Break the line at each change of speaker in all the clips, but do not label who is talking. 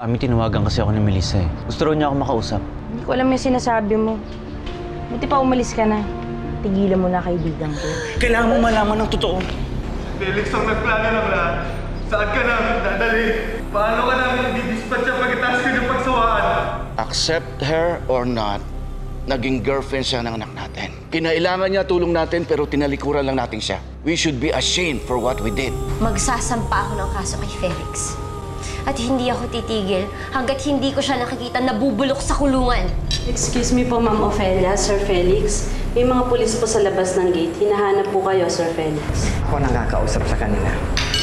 Kami tinawagan kasi ako ni Melissa eh. Gusto raw niya ako makausap.
Hindi ko alam yung sinasabi mo. Buti pa umalis ka na. Tigilan mo na kaibigan ko.
Kailangan mo malaman ng totoo.
Felix ang nagplano ng lahat. Saan ka namin dadali? Paano ka namin i-dispatch ang pagkatapos ko ng pagsawaan?
Accept her or not, naging girlfriend siya ng anak natin. Kinailangan niya tulong natin pero tinalikuran lang natin siya. We should be ashamed for what we did.
Magsasampa ako ng kaso kay Felix. At hindi ako titigil hanggat hindi ko siya nakikita nabubulok sa kulungan.
Excuse me po, Ma'am Ofelia, Sir Felix. May mga pulis po sa labas ng gate. Hinahanap po kayo, Sir Felix.
Ako nang kakausap sa kanila.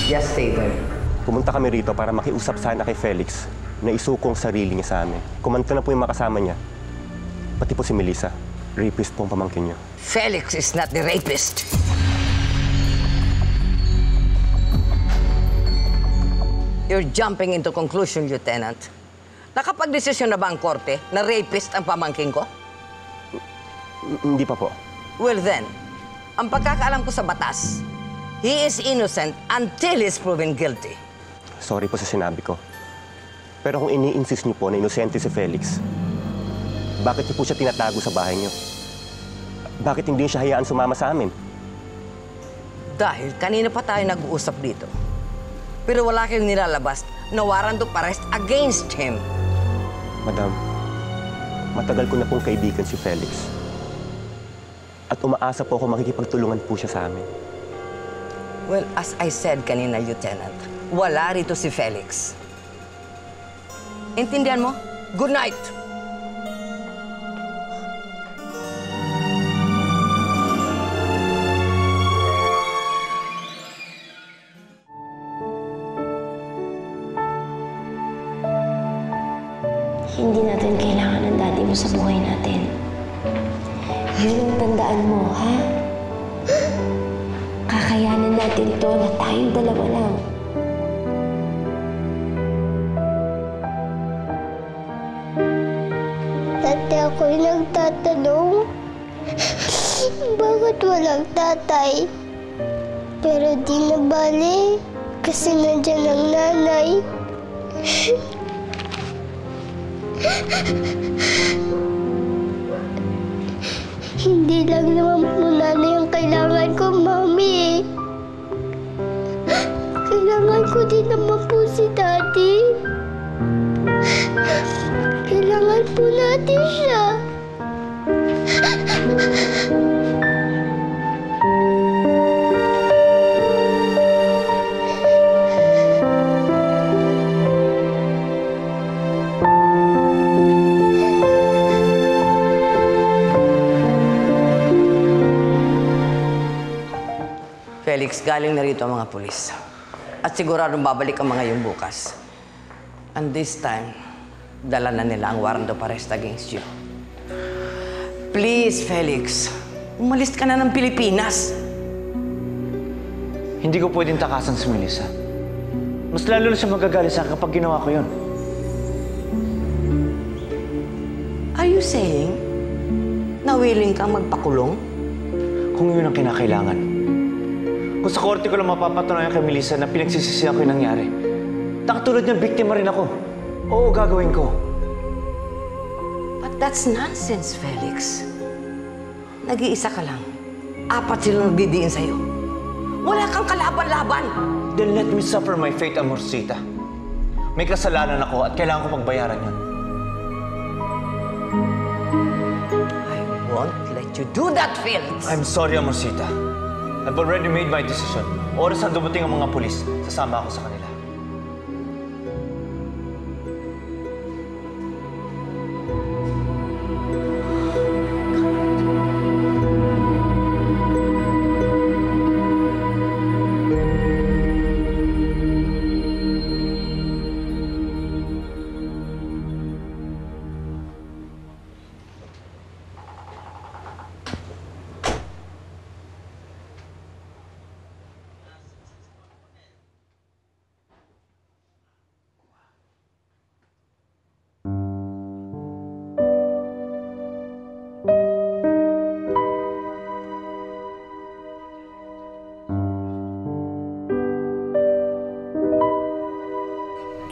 Just stay there.
Pumunta kami rito para makiusap sana kay Felix na isukong sarili niya sa amin. Kumanta na po yung makasama niya. Pati po si Melissa. Rapist po ang pamangkin niyo.
Felix is not the rapist. You're jumping into conclusion, Lieutenant. Nakapag-desisyon na ba ang korte na rapist ang pamangkin ko?
Hindi pa po.
Well then, ang pagkakaalam ko sa batas, he is innocent until he's proven guilty.
Sorry po sa sinabi ko. Pero kung ini-insist niyo po na inosente si Felix, bakit niyo po siya tinatago sa bahay niyo? Bakit hindi siya hayaan sumama sa amin?
Dahil kanina pa tayo nag-uusap dito. Pero wala kayong nilalabas na warrant of arrest against him.
Madam, matagal ko na pong kaibigan si Felix. At umaasa po ako makikipagtulungan po siya sa amin.
Well, as I said kanina, Lieutenant, wala rito si Felix. Intindihan mo? Good night!
Hindi natin kailangan ng daddy mo sa buhay natin. Yun ang tandaan mo, ha? Kakayanan natin to na tayong dalawa lang.
Dati ako'y nagtatanong, bakit walang tatay? Pero di na bale, kasi nandiyan ang nanay. Hindi lang naman po nanay ang kailangan ko, Mami. Kailangan ko din naman po si Daddy. Kailangan po natin siya.
Felix, galing na rito ang mga pulis. At siguradong babalik ang mga yung bukas. And this time, dala na nila ang warrant of arrest against you. Please, Felix, umalis ka na ng Pilipinas.
Hindi ko pwedeng takasan si Melissa. Mas lalo na siya magagalit sa akin kapag ginawa ko yun.
Are you saying na willing kang magpakulong?
Kung yun ang kinakailangan. Kung sa korte ko lang mapapatunayan kay Melissa na pinagsisisihan ko yung nangyari, nakatulad niya, biktima rin ako. Oo, gagawin ko.
But that's nonsense, Felix. Nag-iisa ka lang. 4 sila nagdidiin sa'yo. Wala kang kalaban-laban.
Then let me suffer my fate, Amorcita. May kasalanan ako at kailangan ko pagbayaran yun.
I won't let you do that, Felix.
I'm sorry, Amorcita. I've already made my decision. Oras na dumating ang mga pulis, sasama ako sa kanila.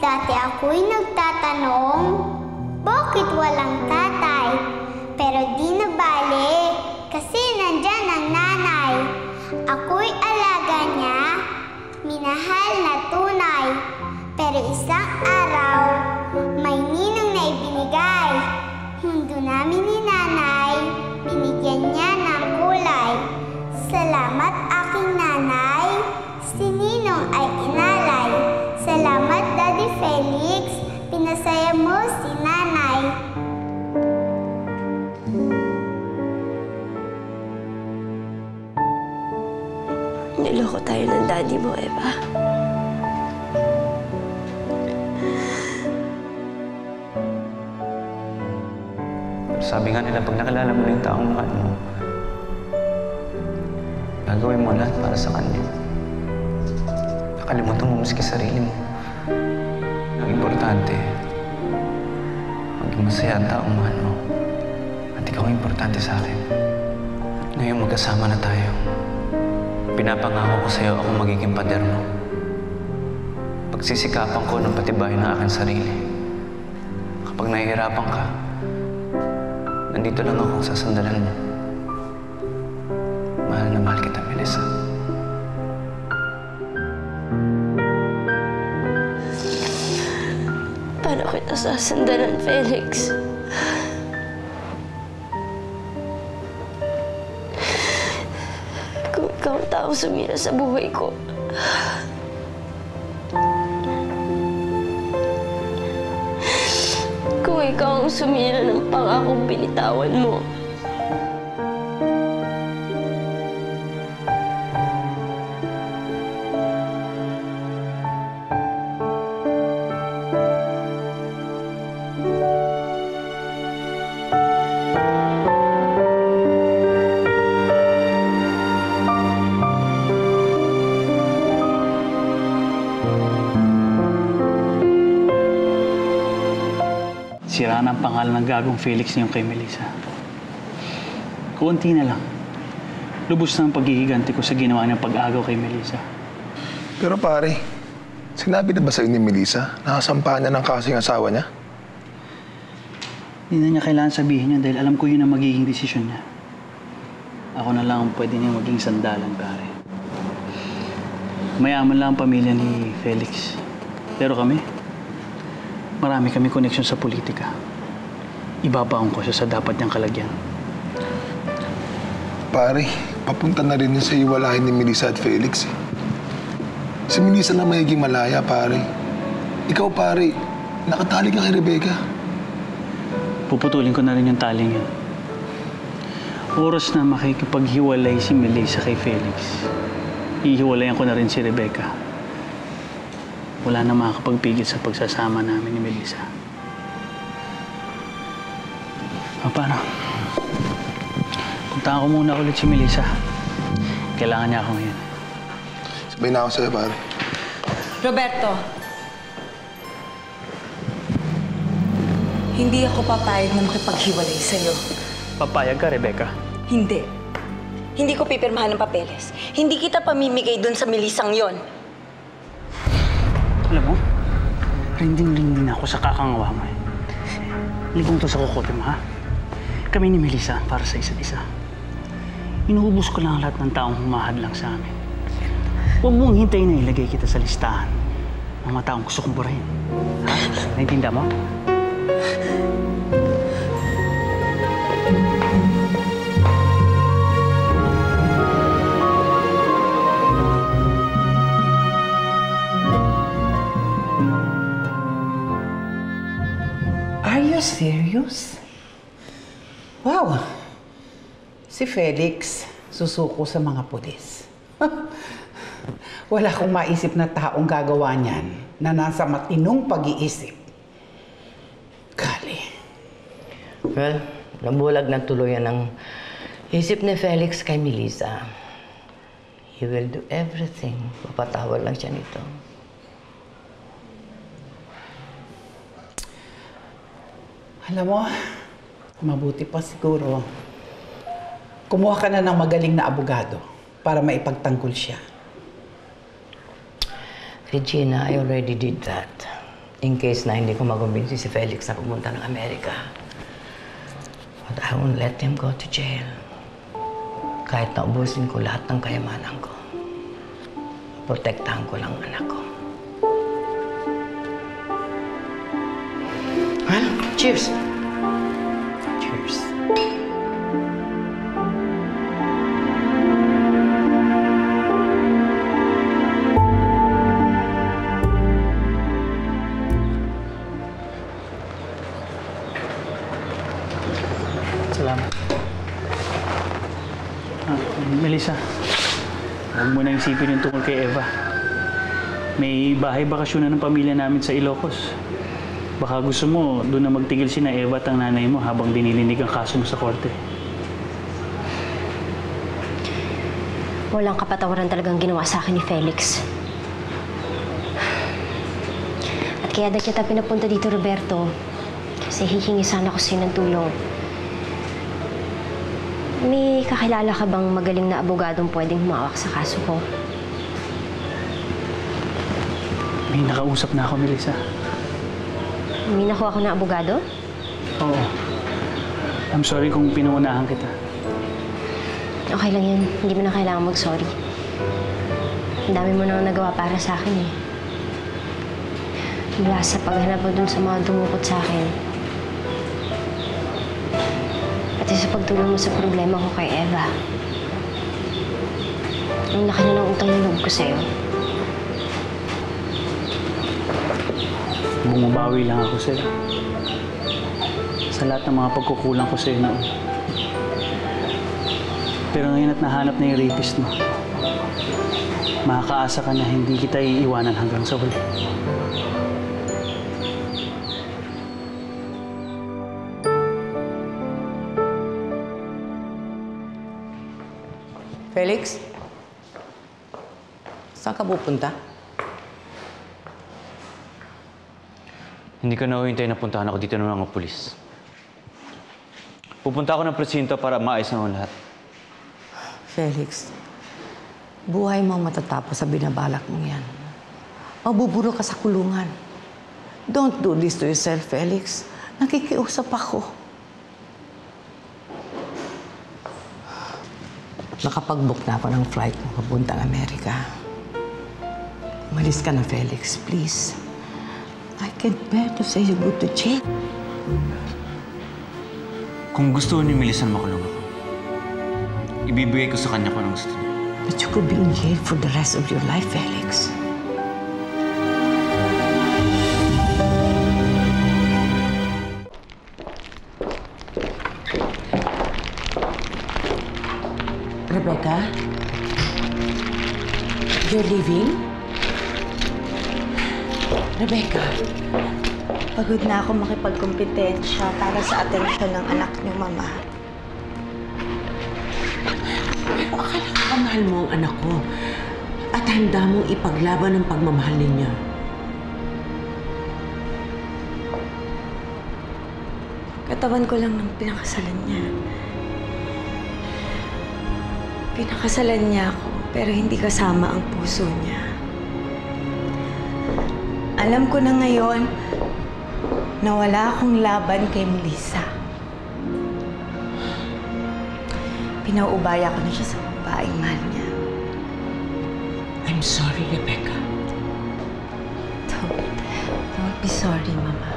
Dati ako'y nagtatanong,
Niloko tayo ng daddy mo, Eva.
Sabi nga nila, pag nakilala mo na yung taong mahal mo, gagawin mo lahat para sa kanya. Nakalimutan mo maski sarili mo. Ang importante, maging masaya ang taong mahal mo. At ikaw ang importante sa akin. Ngayon magkasama na tayo. Pinapangako ko sa'yo ako magiging pader mo. Pagsisikapan ko ng patibayin ng aking sarili. Kapag nahihirapan ka, nandito lang ako sa sandalan mo. Mahal na mahal kita, Melissa.
Paano kita sasandalan, Felix? Kung ikaw ang taong sumira sa buhay ko. Kung ikaw ang sumira ng pangakong binitawan mo.
Sira na ang pangalan ng gagong Felix niyo kay Melissa. Kuunti na lang. Lubos na ang paghihiganti ko sa ginawa niyang pag-agaw kay Melissa.
Pero pare, sinabi na ba sa'yo ni Melissa na kasampahan niya ng kaso yung asawa niya?
Hindi na niya kailangan sabihin yun dahil alam ko yun ang magiging desisyon niya. Ako na lang ang pwede niyang maging sandalan, pare. Mayaman lang ang pamilya ni Felix. Pero kami, marami kami koneksyon sa politika. Ibabaon ko siya sa dapat niyang kalagyan.
Pare, papunta na rin yun sa iwalahin ni Melissa at Felix. Si Melissa na magiging malaya, pare. Ikaw, pare, nakatali ka kay Rebecca.
Puputulin ko na rin yung taling yun. Oras na makikipaghiwalay si Melissa kay Felix. Ihiwalayan ko na rin si Rebecca. Wala na makakapagpigil sa pagsasama namin ni Melissa. Paano? Punta ko muna ulit si Melissa. Kailangan niya ako ngayon.
Sabay na ako sa'yo, pare.
Roberto, hindi ako papayag na makipaghiwalay sa'yo.
Papayag ka, Rebecca?
Hindi. Hindi ko pipirmahan ng papeles. Hindi kita pamimigay dun sa Melissang yon.
Alam mo, rinding-rinding ako sa kakangawa mo eh. Ligong to sa kukote mo, ha? Kami ni Melissa para sa isa't isa. Inuubos ko lang lahat ng taong humahad lang sa amin. Huwag mong hintayin na ilagay kita sa listahan ng mga taong gusto kong burahin. Ha? Naintindihan mo?
Are you serious? Wow! Si Felix, susuko sa mga pulis. Wala akong maisip na taong gagawa niyan na nasa matinong pag-iisip. Kali.
Well, nabulag na tuluyan ang isip ni Felix kay Melissa. He will do everything. Papatawad lang siya nito.
Alam mo, mabuti pa siguro. Kumuha ka na ng magaling na abogado para maipagtanggol siya.
Regina, I already did that. In case na hindi ko magumbinsi si Felix na pumunta ng Amerika. But I won't let him go to jail. Kahit na ubusin ko lahat ng kayamanan ko. Protektahan ko lang ang anak ko. Well, cheers! Cheers.
Salamat. Melissa, huwag mo na isipin yung tungkol kay Eva. May bahay bakasyon na ng pamilya namin sa Ilocos. Baka gusto mo, doon na magtigil si na Eva at ang nanay mo habang dinidinig ang kaso mo sa korte.
Walang kapatawaran talagang ginawa sa akin ni Felix. At kaya na kita pinapunta dito, Roberto. Kasi hihingi sana ko sa'yo ng tulong. May kakilala ka bang magaling na abogadong pwedeng humawak sa kaso ko?
May nakausap na ako, Melissa.
May nakuha ko na abogado?
Oo. I'm sorry kung pinuunahan kita.
Okay lang yan. Hindi mo na kailangan mag-sorry. Ang dami mo nang nagawa para sa akin eh. Mula sa paghanap mo dun sa mga dumukot sa akin. Pati sa pagtulong mo sa problema ko kay Eva. Ang laki na ng utang na loob ko sa'yo.
Bumabawi lang ako sa'yo. Sa lahat ng mga pagkukulang ko sa'yo noon. Pero ngayon at nahanap na yung rapist mo, makakaasa ka na hindi kita iiwanan hanggang sa huli.
Felix? Saan ka pupunta?
Hindi ko nahuhintay na puntahan ako dito ng mga pulis. Pupunta ako ng presinto para maayos na lahat.
Felix, buhay mo ang matatapos sa binabalak mong yan. Mabuburo ka sa kulungan. Don't do this to yourself, Felix. Nakikiusap ako. Nakapag-book na ako ng flight mo papuntang Amerika. Umalis ka na, Felix, please. I can't bear to say you go to jail.
Kung gusto ni Melissa na makulong ako, ibibigay ko sa kanya kung anong gusto niya.
But you could be in jail for the rest of your life, Felix. Rebecca? You're leaving? Rebecca?
Pagod na ako makipagkompetensya para sa atensyon ng anak niyo, Mama.
Pero akala ko mahal mo ang anak ko at handa mong ipaglaban ang pagmamahal ninyo.
Katawan ko lang ng pinakasalan niya. Pinakasalan niya ako, pero hindi kasama ang puso niya. Alam ko na ngayon na wala akong laban kay Melissa. Pinauubaya ko na siya sa babaeng mahal niya.
I'm sorry, Rebecca.
Don't be sorry, Mama.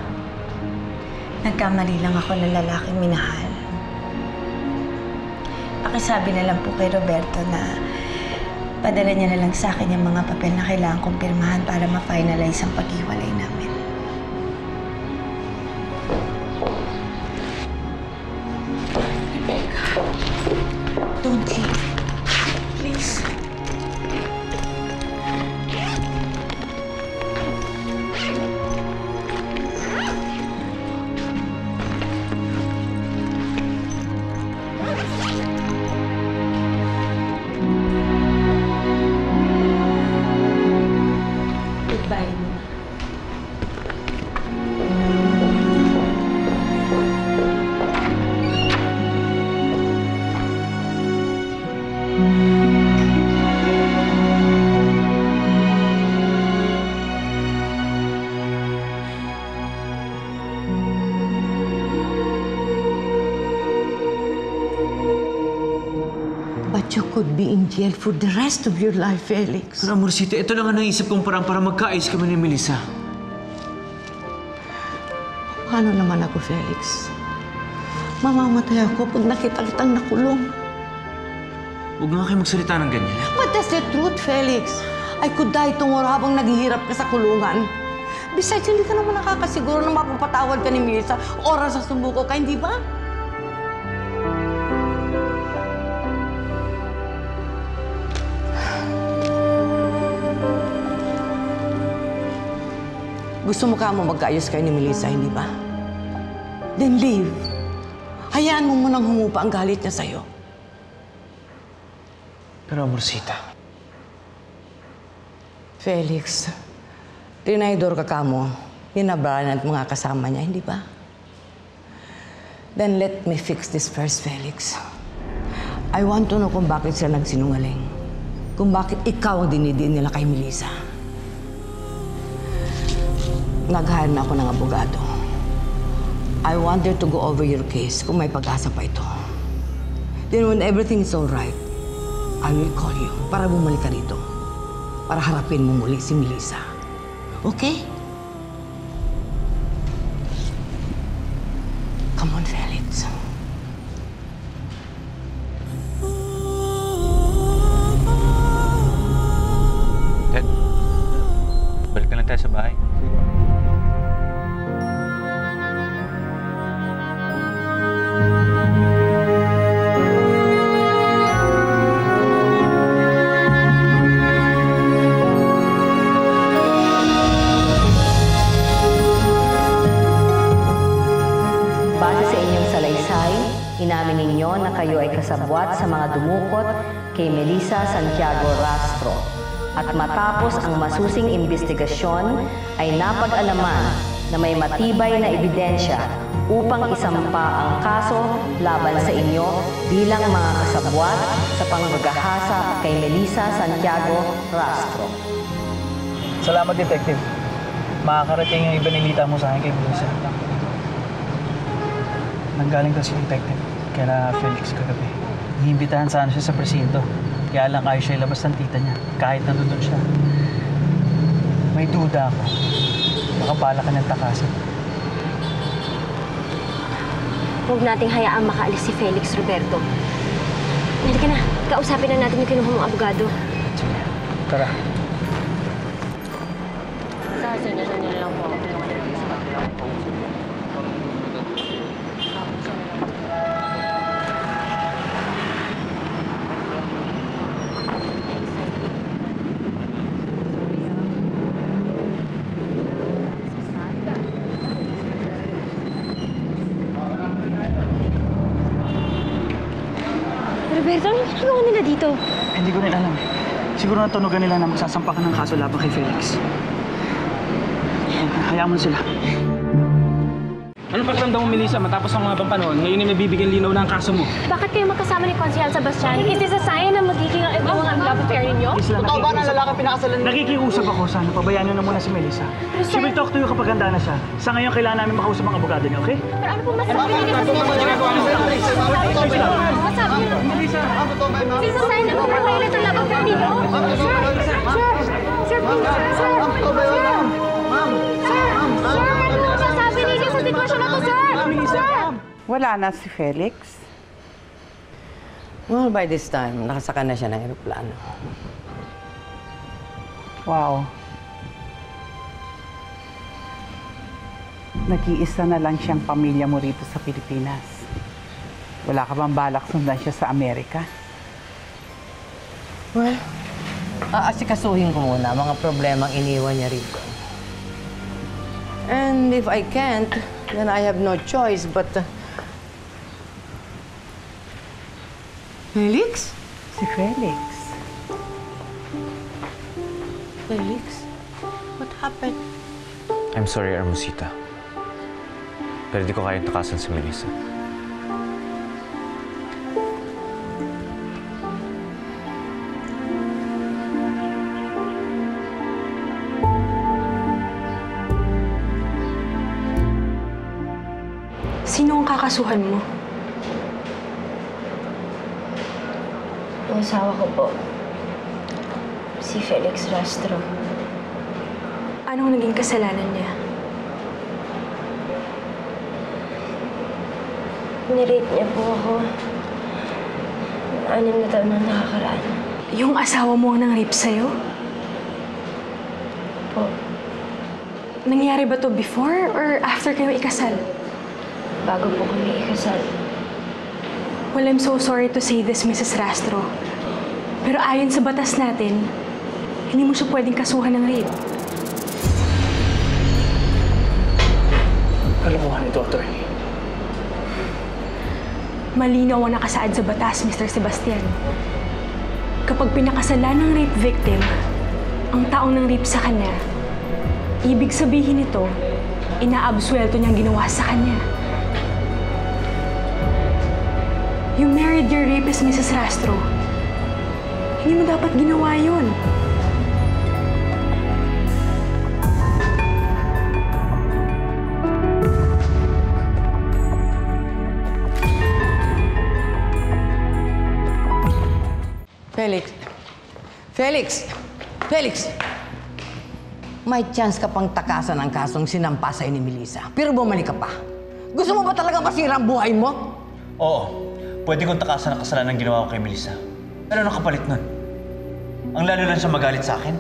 Nagkamali lang ako ng lalaking minahal. Pakisabi na lang po kay Roberto na padala niya na lang sa akin yung mga papel na kailangan kong pirmahan para ma-finalize ang paghiwalay namin.
Rebecca, don't leave. Please.
Goodbye, Mama.
But you could be in jail for the rest of your life, Felix.
Pero Amorcito, ito lang ang naisip kong parang para magkaayos kami ni Melissa.
Paano naman ako, Felix? Mamamatay ako pag nakita kitang nakulong.
Huwag nga kayo magsalita ng ganyan.
But that's the truth, Felix. I could die tomorrow habang naghihirap ka sa kulungan. Besides, hindi ka naman nakakasiguro na mapapatawad ka ni Melissa oras sa sumuko ka, hindi ba?
Gusto mo ka mo magkaayos kayo ni Melissa, hindi ba? Then leave. Hayaan mo munang humupa ang galit niya sa'yo.
Pero Amorsita,
Felix, tinaydor ka kamo. Hinabaran at mga kasama niya, hindi ba? Then let me fix this first, Felix. I want to know kung bakit sila nagsinungaling. Kung bakit ikaw ang dinidiin nila kay Melissa. Nag-hire na ako ng abogado. I want her to go over your case kung may pag-asa pa ito. Then when everything is all right, I will call you para bumalik ka rito. Para harapin mo muli si Melissa. Okay? Come on, Felix.
Ted, balik na lang tayo sa bahay.
Inamin ninyo na kayo ay kasabwat sa mga dumukot kay Melissa Santiago Rastro. At matapos ang masusing investigasyon ay napag-alaman na may matibay na ebidensya upang isampa ang kaso laban sa inyo bilang mga kasabwat sa panggagahasa kay Melissa Santiago Rastro.
salamat, Detective. Makakarating yung ibanilita mo sa akin kay Melissa. Nanggaling daw si Detective kaya Felix kagabi. Iimbitahan sana siya sa presinto. Kaya lang ayaw siya ilabas ng tita niya kahit nandun siya. May duda ako. Baka bala ka ng takasan.
Huwag nating hayaang makaalis si Felix Roberto. Halika na, kausapin na natin yung kinuha mong abogado.
Sige, tara.
Sasanyasan niyo lang po ako. Roberto, ano ginagawa nila dito?
Hindi ko rin alam. Siguro natunugan nila na magsasampa ka ng kaso laban kay Felix. Hayaan mo na sila.
Anong pakiramdam mo, Melissa, matapos ang mga panahon, ngayon ay mabibigyan linaw na ang kaso mo?
Bakit kayo magkasama ni Consiel Sebastian? Is this a sign na magiging ang ibang love affair ninyo?
Totoo ba na lalaki pinakasalan? Nakikiusap ako. Sana pabayaan niyo na muna si Melissa. She will talk to you kapag handa na siya. Sa ngayon, kailangan namin makausap ang abogado niya, okay?
Pero ano po masasabi niyo kasi? Sabi niyo, Melissa, is this a sign na mag-violate ang love affair ninyo? Sir, please, sir.
Wala na si Felix.
Well, by this time, nakasaka na siya ng aeroplano.
Wow. Nag-iisa na lang siyang pamilya mo rito sa Pilipinas. Wala ka bang balak sundan siya sa Amerika?
Well, aasikasuhin ko muna mga problemang iniwan niya rito. And if I can't, then I have no choice but... Felix?
Si Felix.
Felix? What happened?
I'm sorry, Hermosita. Pero di ko kayang takasan si Melissa.
Sino ang kakasuhan mo?
Ang asawa ko po, si Felix Rastro.
Anong naging kasalanan niya?
Nirape niya po ako. 6 na taon na nakakaraan.
Yung asawa mo ang nang-rape sa'yo?
Po.
Nangyari ba to before or after kayo ikasal?
Bago po kami ikasal.
Well, I'm so sorry to say this, Mrs. Rastro. Pero ayon sa batas natin, hindi mo siya pwedeng kasuhan ng rape.
kalokohan ito, attorney?
Malinaw ang nakasaad sa batas, Mr. Sebastian. Kapag pinakasalan ng rape victim, ang taong nang rape sa kanya, ibig sabihin nito, inaabsuelto niyang ginawa sa kanya. You married your rapist, Mrs. Rastro. Hindi mo dapat ginawa yun.
Felix! Felix! Felix! May chance ka pang takasan ang kasong sinampa sa'yo ni Melissa. Pero bumalik ka pa. Gusto mo ba talaga masira ang buhay mo?
Oo. Pwede kong takasan ang kasalanan ng ginawa ko kay Melissa. Pero ano kapalit nun? Ang lalo lang siya magalit sa akin.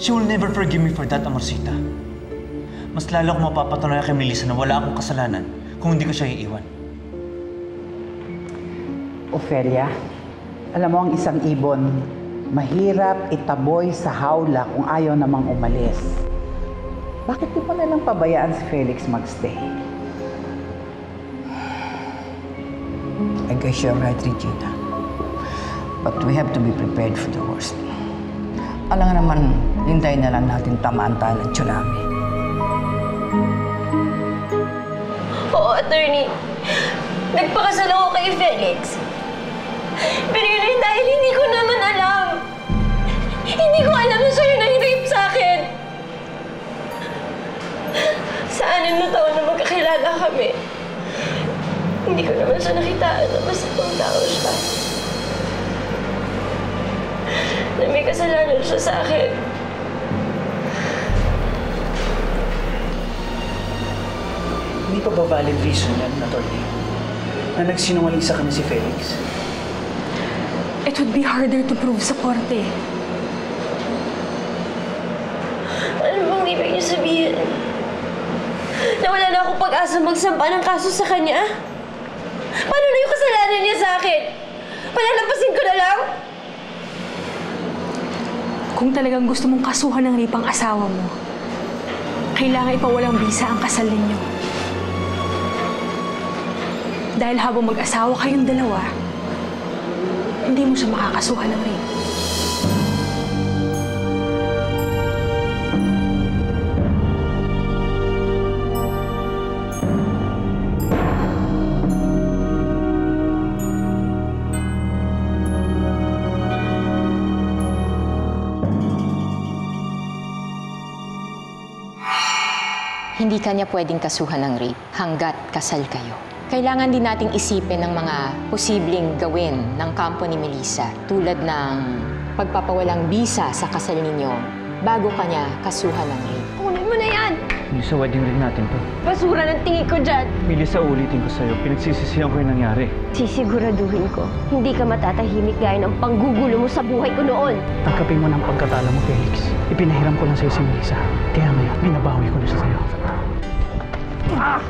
She will never forgive me for that, Amorcita. Mas lalo akong mapapatunayan kay Melissa na wala akong kasalanan kung hindi ko siya iiwan.
Ofelia, alam mo ang isang ibon, mahirap itaboy sa hawla kung ayaw namang umalis. Bakit di mo na lang pabayaan si Felix magstay?
I guess you're right, Regina. But we have to be prepared for the worst. Alam nga naman, hintayin na lang natin tamaan tayo ng tsunami.
Oo, attorney. Nagpakasal ako kay Felix. Pero yun dahil hindi ko naman alam. Hindi ko alam na siya yung nang-rape sa akin. Sa 6 na taon na magkakilala kami, hindi ko naman siya nakitaan na masakong tao siya. Na may kasalanan siya sa akin.
Hindi pa ba valid reason yan, attorney, na nagsinungaling sa kanya si Felix?
It would be harder to prove sa korte.
Ano bang ibig niyo sabihin? Na wala na akong pag-asa magsampa ng kaso sa kanya? Paano na yung kasalanan niya sa akin? Palalampasin ko na lang?
Kung talagang gusto mong kasuhan ng rape ang asawa mo, kailangan ipawalang bisa ang kasal ninyo. Dahil habang mag-asawa kayong dalawa, hindi mo siya makakasuhan ng rape.
Hindi kanya pwedeng kasuhan ng rape hanggat kasal kayo. Kailangan din nating isipin ng mga posibleng gawin ng kampo ni Melissa tulad ng pagpapawalang bisa sa kasal ninyo bago kanya kasuhan ng rape.
Kunin mo na yan!
Melissa, wedding ring natin to.
Basura ng tingin ko dyan!
Melissa, ulitin ko sa'yo. Pinagsisisihan ko yung nangyari.
Sisiguraduhin ko, hindi ka matatahimik gaya ng panggugulo mo sa buhay ko noon.
Tangkapin mo ng pagkatala mo, Felix. Ipinahiram ko lang sa'yo si Melissa. Kaya ngayon, binabawi ko na siya sa'yo.
Ah!